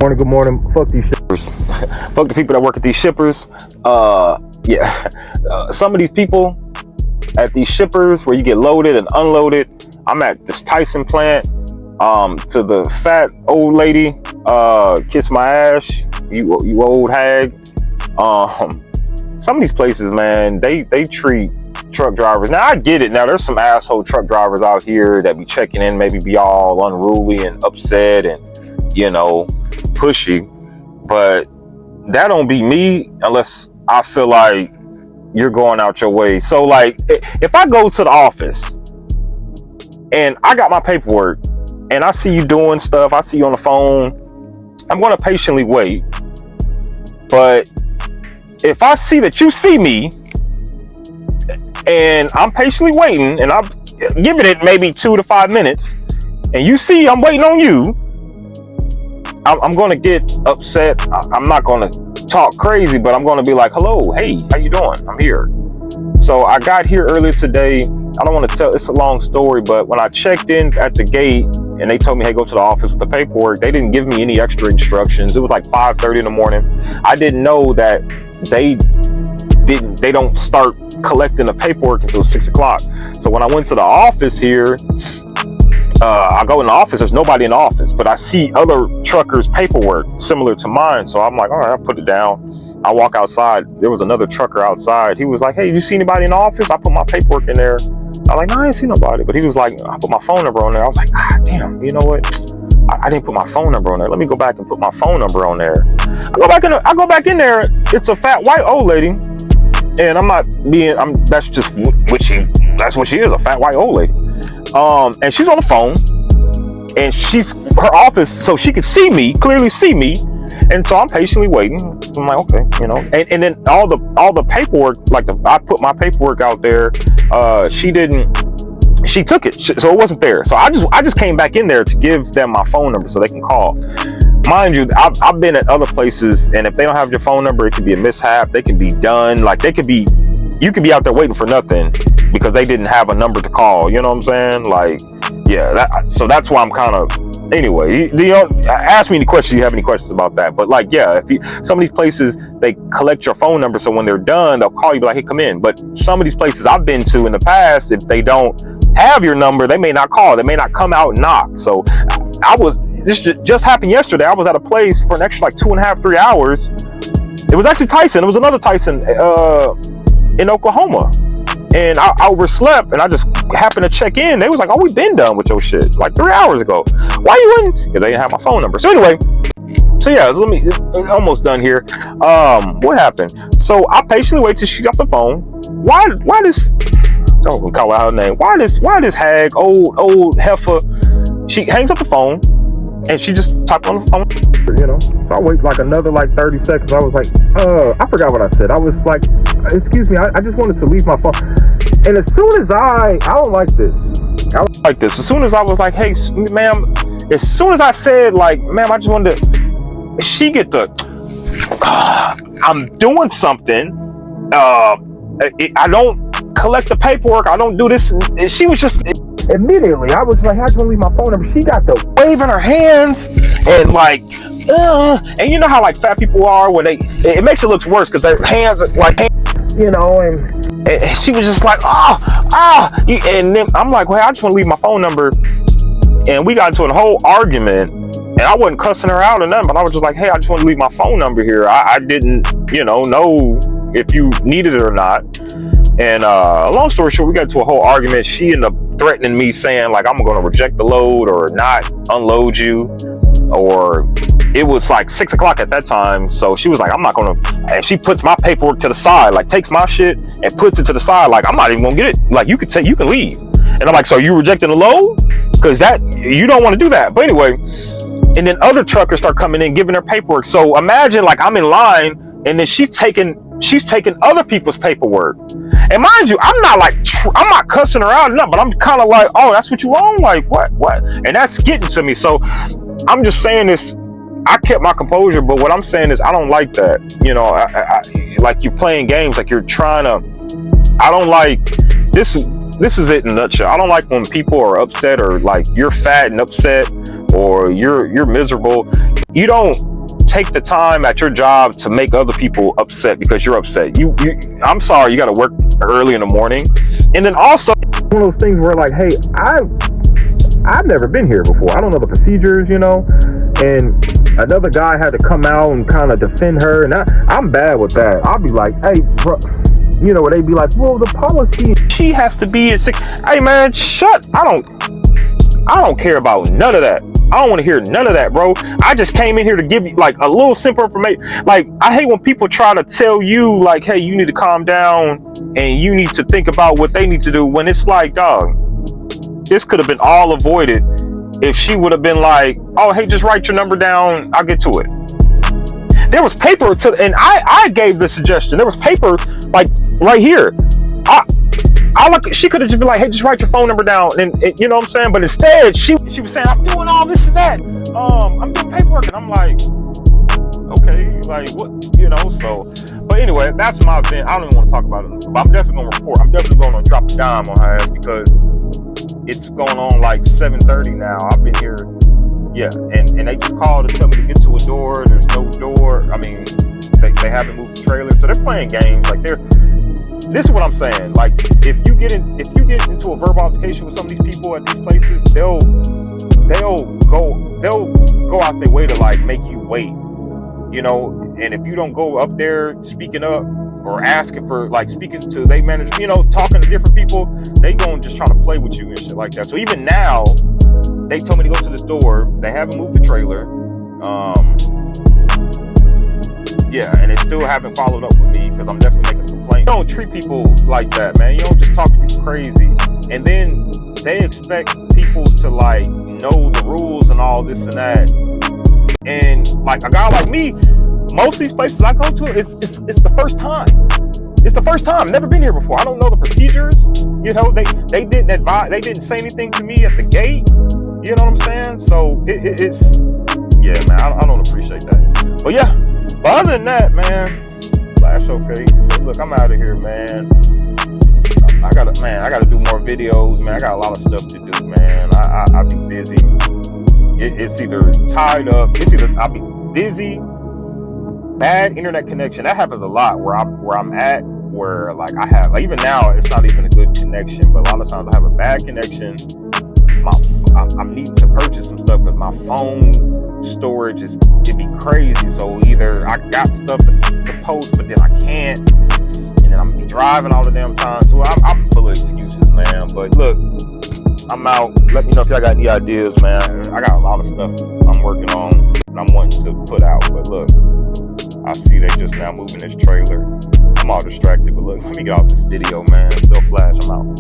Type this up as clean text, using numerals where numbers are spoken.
Morning, good morning. Fuck these shippers. Fuck the people that work at these shippers. Some of these people at these shippers where you get loaded and unloaded. I'm at this Tyson plant. To the fat old lady, kiss my ass, you old hag. Some of these places, man, they treat truck drivers. Now I get it. Now there's some asshole truck drivers out here that be checking in, maybe be all unruly and upset and pushy, but that don't be me unless I feel like you're going out your way. So like if I go to the office and I got my paperwork and I see you doing stuff, I see you on the phone, I'm going to patiently wait. But if I see that you see me and I'm patiently waiting and I'm giving it maybe 2 to 5 minutes and you see I'm waiting on you, I'm going to get upset. I'm not going to talk crazy, but I'm going to be like, hello, hey, how you doing? I'm here. So I got here earlier today. I don't want to tell, it's a long story, but when I checked in at the gate and they told me, hey, go to the office with the paperwork, they didn't give me any extra instructions. It was like 5:30 in the morning. I didn't know that they don't start collecting the paperwork until 6 o'clock. So when I went to the office here, I go in the office, there's nobody in the office, but I see other truckers' paperwork similar to mine. So I'm like, all right, I put it down. I walk outside. There was another trucker outside. He was like, hey, you see anybody in the office? I put my paperwork in there. I'm like, no, I ain't see nobody. But he was like, I put my phone number on there. I was like, damn, you know what? I didn't put my phone number on there. Let me go back and put my phone number on there. I go back in there. It's a fat white old lady. And that's just that's what she is, a fat white old lady. And she's on the phone and her office, so she could clearly see me. And so I'm patiently waiting. I'm like, okay, and then all the paperwork, I put my paperwork out there. She took it. So it wasn't there. So I just came back in there to give them my phone number so they can call. Mind you, I've been at other places, and if they don't have your phone number, it could be a mishap. They can be done. You could be out there waiting for nothing because they didn't have a number to call. You know what I'm saying? Like, yeah. So that's why I'm kind of. Anyway, ask me any questions. You have any questions about that? But some of these places they collect your phone number, so when they're done, they'll call you, be like, hey, come in. But some of these places I've been to in the past, if they don't have your number, they may not call. They may not come out and knock. So this just happened yesterday. I was at a place for an extra 2.5, 3 hours. It was actually Tyson. It was another Tyson in Oklahoma. And I overslept and I just happened to check in. They was like, oh, we've been done with your shit 3 hours ago. Why you wouldn't? Because they didn't have my phone number. So anyway, almost done here. What happened? So I patiently wait till she got the phone. Why this, don't call out her name. Why this hag, old heifer, she hangs up the phone and she just typed on the phone. So I wait another 30 seconds. I was like, I forgot what I said. I was like, excuse me, I just wanted to leave my phone. And as soon as I don't like this. As soon as I was like, hey, ma'am, as soon as I said ma'am, I just wanted to, she get the, I'm doing something. I don't collect the paperwork. I don't do this. And she was just, immediately, I was like, I just want to leave my phone number. She got the waving her hands and and you know how fat people are when it makes it look worse because their hands are and she was just like, and then I'm like, well, I just want to leave my phone number. And we got into a whole argument and I wasn't cussing her out or nothing, but I was just like, hey, I just want to leave my phone number here. I didn't, know if you needed it or not. And long story short, we got into a whole argument. She ended up threatening me, saying I'm going to reject the load or not unload you. Or it was 6 o'clock at that time. So she was like, I'm not going to. And she puts my paperwork to the side, takes my shit and puts it to the side. I'm not even going to get it. You can leave. And I'm like, so you rejecting the load? Because you don't want to do that. But anyway, and then other truckers start coming in, giving their paperwork. So imagine I'm in line and then she's taking other people's paperwork. And mind you, I'm not cussing her out or nothing, but I'm kind of like, oh, that's what you want? What? And that's getting to me. So I'm just saying this. I kept my composure, but what I'm saying is I don't like that. You're playing games, you're trying to. I don't like this. This is it in a nutshell. I don't like when people are upset or you're fat and upset or you're miserable. You don't take the time at your job to make other people upset because you're upset. I'm sorry, you got to work early in the morning. And then also one of those things where like, hey, I've never been here before. I don't know the procedures, you know, and another guy had to come out and kind of defend her, and I'm bad with that. I'll be like, hey, bro, you know, where they be like, well, the policy, she has to be at 6. Hey man, I don't care about none of that. I don't want to hear none of that, bro. I just came in here to give you like a little simple information. Like, I hate when people try to tell you like, hey, you need to calm down and you need to think about what they need to do, when it's like, dog, this could have been all avoided if she would have been like, oh, hey, just write your number down, I'll get to it. There was paper and I gave the suggestion. There was paper like right here. She could have just been like, hey, just write your phone number down, and you know what I'm saying? But instead, she was saying, I'm doing all this and that. I'm doing paperwork, and I'm like, okay, like what, you know? So, but anyway, that's my event. I don't even want to talk about it, but I'm definitely gonna report. I'm definitely gonna drop a dime on her ass because it's going on like 7:30 now. I've been here, yeah, and they just called to tell me to get to a door. There's no door. I mean, they haven't moved the trailer, so they're playing games. Like this is what I'm saying. Like, if you get into a verbal altercation with some of these people at these places, they'll go out their way to like make you wait, you know. And if you don't go up there speaking up or asking for, like, speaking to their manager, you know, talking to different people, they going just trying to play with you and shit like that. So even now, they told me to go to the store. They haven't moved the trailer. Yeah, and they still haven't followed up with me because I'm definitely making a complaint. You don't treat people like that, man. You don't just talk to people crazy. And then they expect people to like know the rules and all this and that. And like a guy like me, most of these places I go to, it's the first time. It's the first time. Never been here before. I don't know the procedures. You know, they didn't advise. They didn't say anything to me at the gate. You know what I'm saying? So it's yeah, man. I don't appreciate that. But yeah. But other than that, man, Flash okay. Look, I'm out of here, man. I gotta do more videos, man. I got a lot of stuff to do, man. I be busy. It's either tied up. I'll be busy. Bad internet connection. That happens a lot where I'm at. Where like I have, like, even now it's not even a good connection, but a lot of times I have a bad connection. I'm needing to purchase some stuff because my phone storage it'd be crazy. So either I got stuff to post, but then I can't, and then I'm driving all the damn time. So I'm full of excuses, man. But look, I'm out. Let me know if y'all got any ideas, man. I got a lot of stuff I'm working on and I'm wanting to put out. But look, I see they just now moving this trailer. I'm all distracted, but look, let me get off this video, man. Still Flash, I'm out.